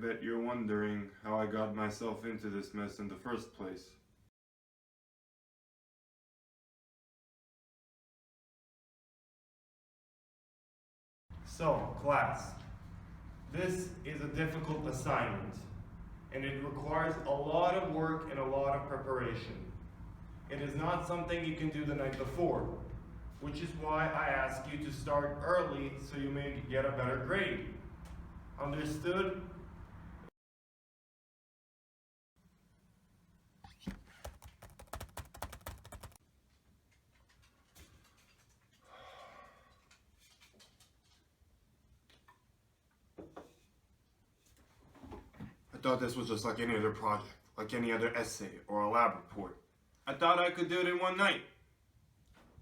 bet you're wondering how I got myself into this mess in the first place. So, class, this is a difficult assignment, and it requires a lot of work and a lot of preparation. It is not something you can do the night before, which is why I ask you to start early so you may get a better grade. Understood? I thought this was just like any other project, like any other essay or a lab report. I thought I could do it in one night.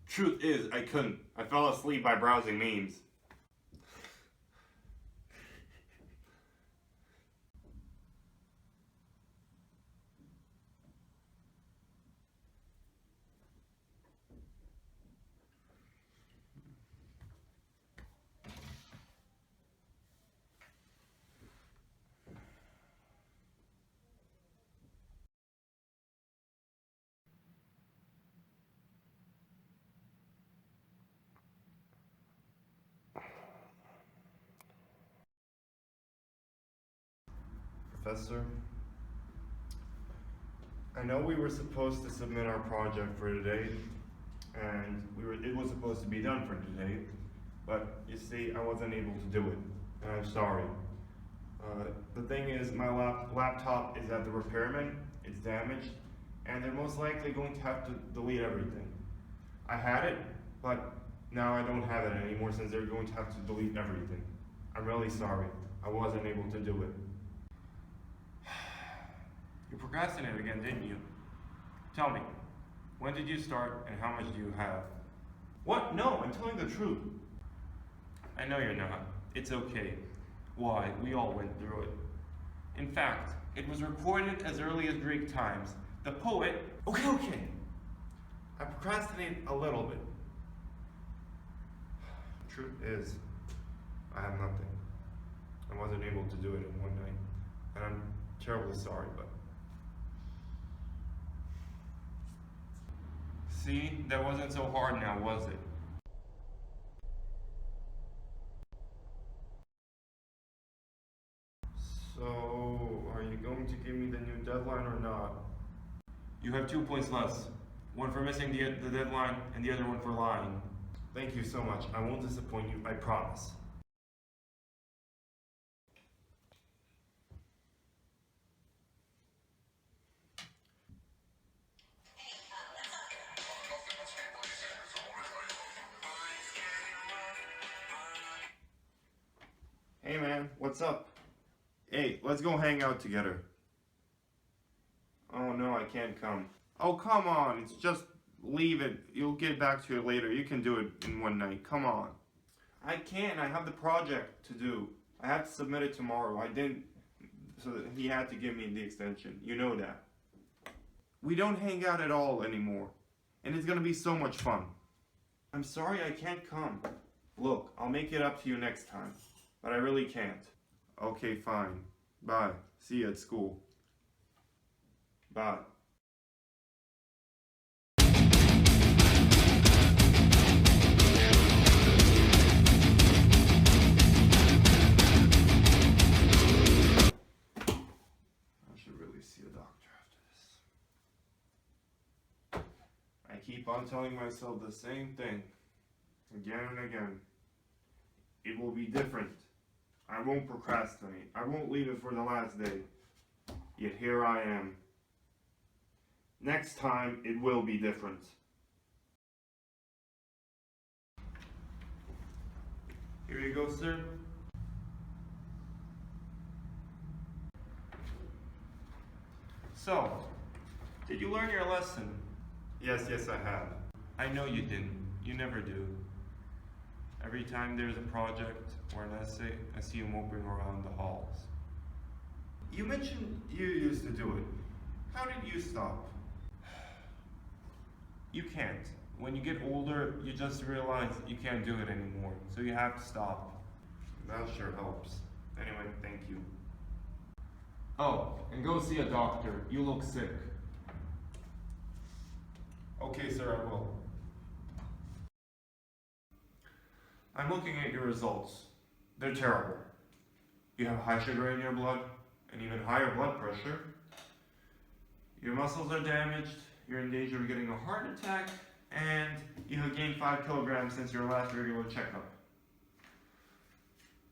Truth is, I couldn't. I fell asleep by browsing memes. Professor, I know we were supposed to submit our project for today, and it was supposed to be done for today, but you see, I wasn't able to do it, and I'm sorry. The thing is, my laptop is at the repairman, it's damaged, and they're most likely going to have to delete everything. I had it, but now I don't have it anymore since they're going to have to delete everything. I'm really sorry, I wasn't able to do it. You procrastinated again, didn't you? Tell me, when did you start and how much do you have? What? No, I'm telling the truth. I know you're not. It's okay. Why? We all went through it. In fact, it was recorded as early as Greek times. The poet... Okay. I procrastinated a little bit. Truth is, I have nothing. I wasn't able to do it in one night. And I'm terribly sorry, but... See, that wasn't so hard now, was it? So, are you going to give me the new deadline or not? You have 2 points less. One for missing the deadline and the other one for lying. Thank you so much. I won't disappoint you, I promise. Hey man, what's up? Hey, let's go hang out together. Oh no, I can't come. Oh come on, it's just leave it. You'll get back to it later. You can do it in one night. Come on. I can't. I have the project to do. I have to submit it tomorrow. I didn't, so he had to give me the extension. You know that. We don't hang out at all anymore. And it's gonna be so much fun. I'm sorry I can't come. Look, I'll make it up to you next time. But I really can't. Okay, fine. Bye. See you at school. Bye. I should really see a doctor after this. I keep on telling myself the same thing. Again and again. It will be different. I won't procrastinate. I won't leave it for the last day. Yet here I am. Next time, it will be different. Here you go, sir. So, did you learn your lesson? Yes, I have. I know you didn't. You never do. Every time there's a project or an essay, I see you moping around the halls. You mentioned you used to do it. How did you stop? You can't. When you get older, you just realize you can't do it anymore, so you have to stop. That sure helps. Anyway, thank you. Oh, and go see a doctor. You look sick. Okay, sir, I will. I'm looking at your results. They're terrible. You have high sugar in your blood, and even higher blood pressure. Your muscles are damaged, you're in danger of getting a heart attack, and you have gained 5 kilograms since your last regular checkup.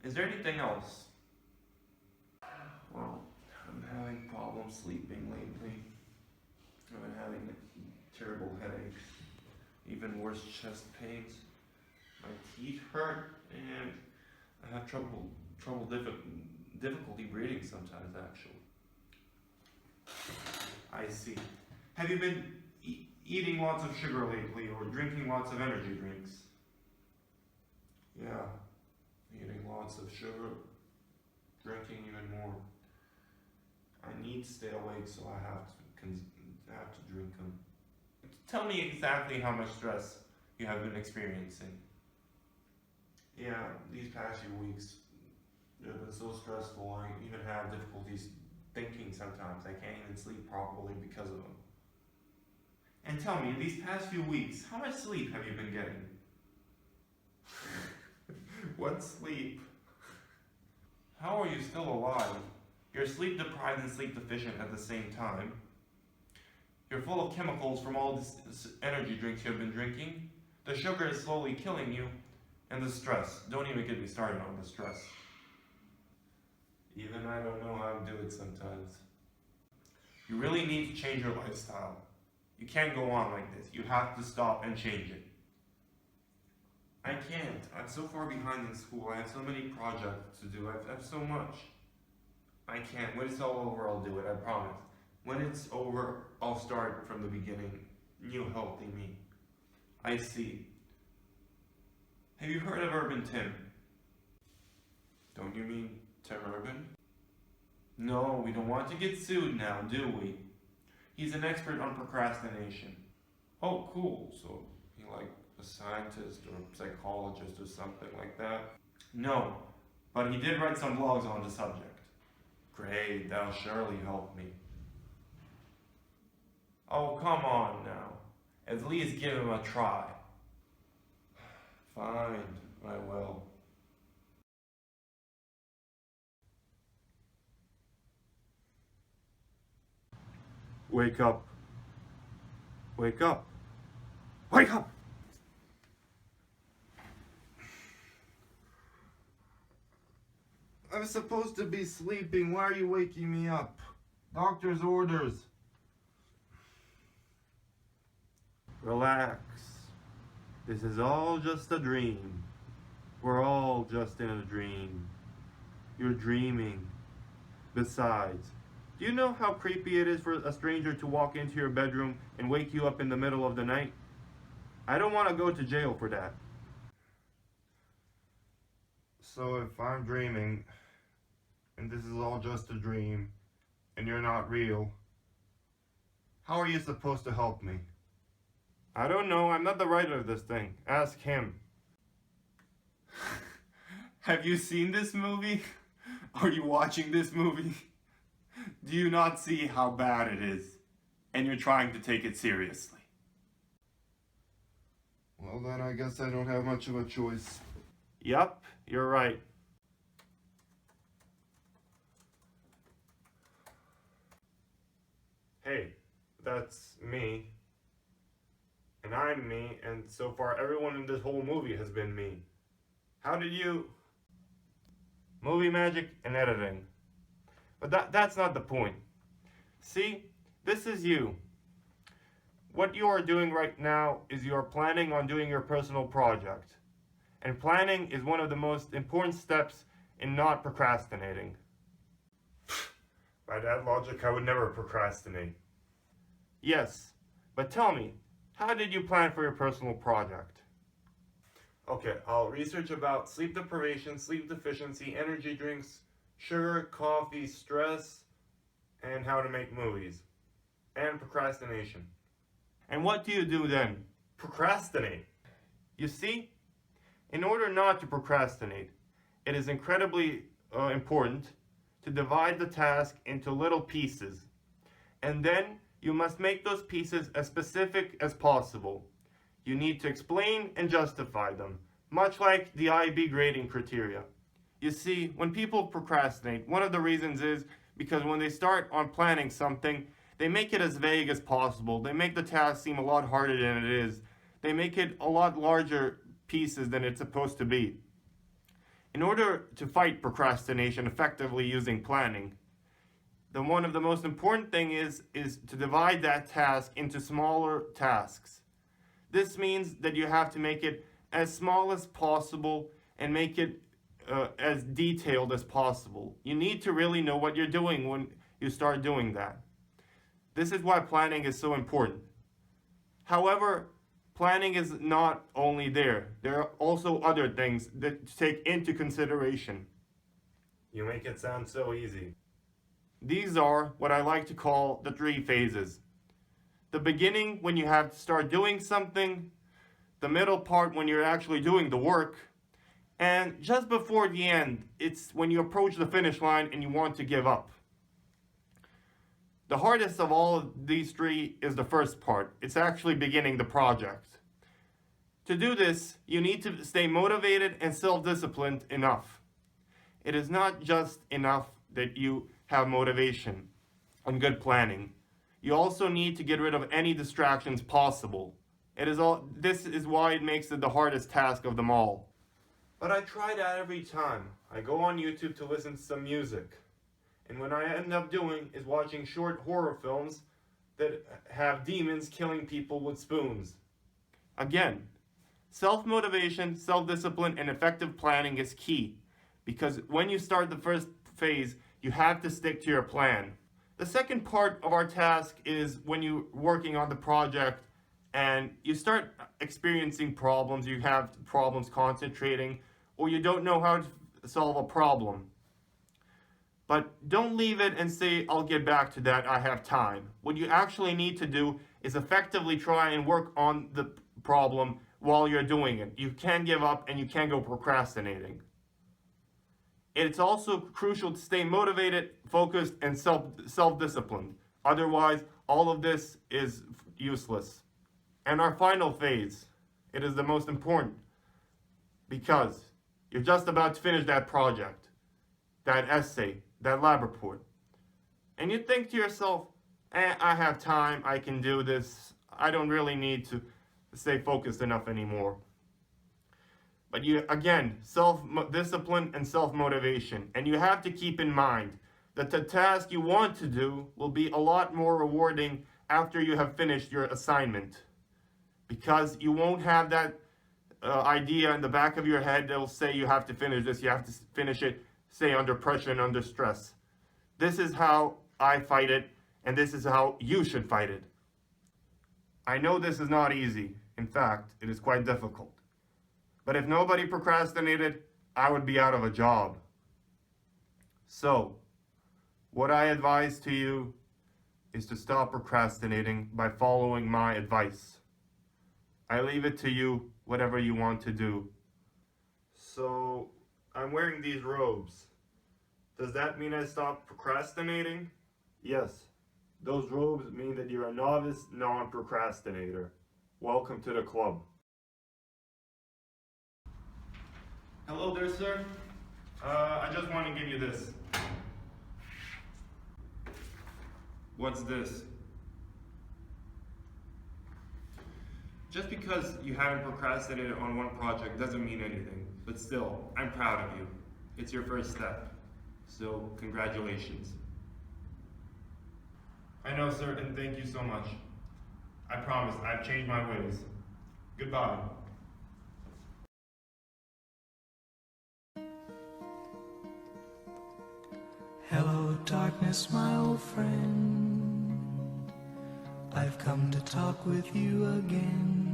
Is there anything else? Well, I'm having problems sleeping lately. I've been having terrible headaches, even worse chest pains. My teeth hurt, and I have difficulty breathing sometimes, actually. I see. Have you been eating lots of sugar lately, or drinking lots of energy drinks? Yeah, eating lots of sugar, drinking even more. I need to stay awake, so I have to drink them. Tell me exactly how much stress you have been experiencing. Yeah, these past few weeks, they've been so stressful. I even have difficulties thinking sometimes. I can't even sleep properly because of them. And tell me, these past few weeks, how much sleep have you been getting? What sleep? How are you still alive? You're sleep deprived and sleep deficient at the same time. You're full of chemicals from all this energy drinks you have been drinking. The sugar is slowly killing you. And the stress. Don't even get me started on the stress. Even I don't know how to do it sometimes. You really need to change your lifestyle. You can't go on like this. You have to stop and change it. I can't. I'm so far behind in school. I have so many projects to do. I have so much. I can't. When it's all over, I'll do it. I promise. When it's over, I'll start from the beginning. You helping me. I see. Have you heard of Urban Tim? Don't you mean Tim Urban? No, we don't want to get sued now, do we? He's an expert on procrastination. Oh, cool. So, he like a scientist or a psychologist or something like that? No, but he did write some blogs on the subject. Great, that'll surely help me. Oh, come on now. At least give him a try. Fine, I will. Wake up. Wake up. Wake up! I'm supposed to be sleeping. Why are you waking me up? Doctor's orders. Relax. This is all just a dream. We're all just in a dream. You're dreaming. Besides, do you know how creepy it is for a stranger to walk into your bedroom and wake you up in the middle of the night? I don't want to go to jail for that. So if I'm dreaming, and this is all just a dream, and you're not real, how are you supposed to help me? I don't know. I'm not the writer of this thing. Ask him. Have you seen this movie? Are you watching this movie? Do you not see how bad it is? And you're trying to take it seriously. Well then, I guess I don't have much of a choice. Yup, you're right. Hey, that's me. And I'm me, and so far everyone in this whole movie has been me. How did you... Movie magic and editing. But that's not the point. See, this is you. What you are doing right now is you are planning on doing your personal project. And planning is one of the most important steps in not procrastinating. By that logic, I would never procrastinate. Yes, but tell me, how did you plan for your personal project? Okay, I'll research about sleep deprivation, sleep deficiency, energy drinks, sugar, coffee, stress, and how to make movies. And procrastination. And what do you do then? Procrastinate. You see, in order not to procrastinate, it is incredibly important to divide the task into little pieces. And then you must make those pieces as specific as possible. You need to explain and justify them, much like the IB grading criteria. You see, when people procrastinate, one of the reasons is because when they start on planning something, they make it as vague as possible. They make the task seem a lot harder than it is. They make it a lot larger pieces than it's supposed to be. In order to fight procrastination effectively using planning, one of the most important thing is to divide that task into smaller tasks. This means that you have to make it as small as possible and make it as detailed as possible. You need to really know what you're doing when you start doing that. This is why planning is so important. However, planning is not only there. There are also other things that to take into consideration. You make it sound so easy. These are what I like to call the 3 phases. The beginning, when you have to start doing something, the middle part when you're actually doing the work, and just before the end, it's when you approach the finish line and you want to give up. The hardest of all of these 3 is the first part. It's actually beginning the project. To do this, you need to stay motivated and self-disciplined enough. It is not just enough that you have motivation and good planning. You also need to get rid of any distractions possible. This is why it makes it the hardest task of them all. But I try that every time. I go on YouTube to listen to some music. And what I end up doing is watching short horror films that have demons killing people with spoons. Again, self-motivation, self-discipline, and effective planning is key. Because when you start the first phase, you have to stick to your plan. The second part of our task is when you're working on the project and you start experiencing problems, you have problems concentrating, or you don't know how to solve a problem. But don't leave it and say, I'll get back to that, I have time. What you actually need to do is effectively try and work on the problem while you're doing it. You can't give up and you can't go procrastinating. It's also crucial to stay motivated, focused, and self-disciplined. Otherwise, all of this is useless. And our final phase, it is the most important because you're just about to finish that project, that essay, that lab report. And you think to yourself, I have time, I can do this, I don't really need to stay focused enough anymore. But again, self-discipline and self-motivation. And you have to keep in mind that the task you want to do will be a lot more rewarding after you have finished your assignment. Because you won't have that idea in the back of your head that will say you have to finish this, you have to finish it, say under pressure and under stress. This is how I fight it, and this is how you should fight it. I know this is not easy. In fact, it is quite difficult. But if nobody procrastinated, I would be out of a job. So, what I advise to you is to stop procrastinating by following my advice. I leave it to you, whatever you want to do. So, I'm wearing these robes. Does that mean I stop procrastinating? Yes. Those robes mean that you're a novice non-procrastinator. Welcome to the club. Hello there, sir. I just want to give you this. What's this? Just because you haven't procrastinated on one project doesn't mean anything, but still, I'm proud of you. It's your first step, so congratulations. I know, sir, and thank you so much. I promise, I've changed my ways. Goodbye. Hello, darkness, my old friend. I've come to talk with you again,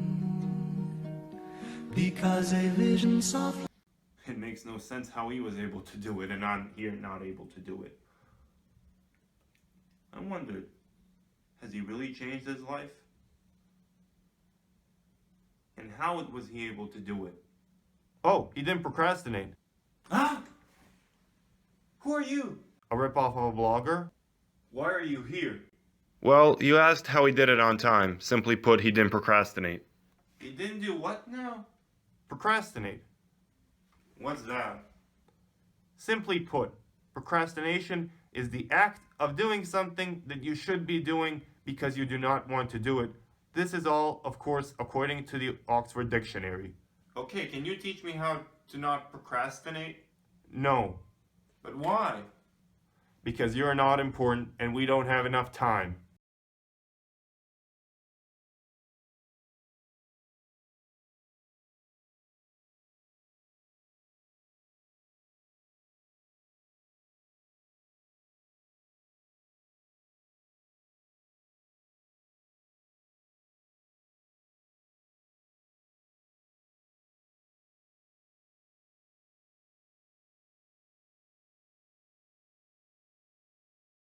because a vision softly... It makes no sense how he was able to do it and I'm here not able to do it. I wondered, has he really changed his life? And how was he able to do it? Oh, he didn't procrastinate. Ah! Who are you? A ripoff of a blogger? Why are you here? Well, you asked how he did it on time. Simply put, he didn't procrastinate. He didn't do what now? Procrastinate. What's that? Simply put, procrastination is the act of doing something that you should be doing because you do not want to do it. This is all, of course, according to the Oxford Dictionary. Okay, can you teach me how to not procrastinate? No. But why? Because you're not important and we don't have enough time.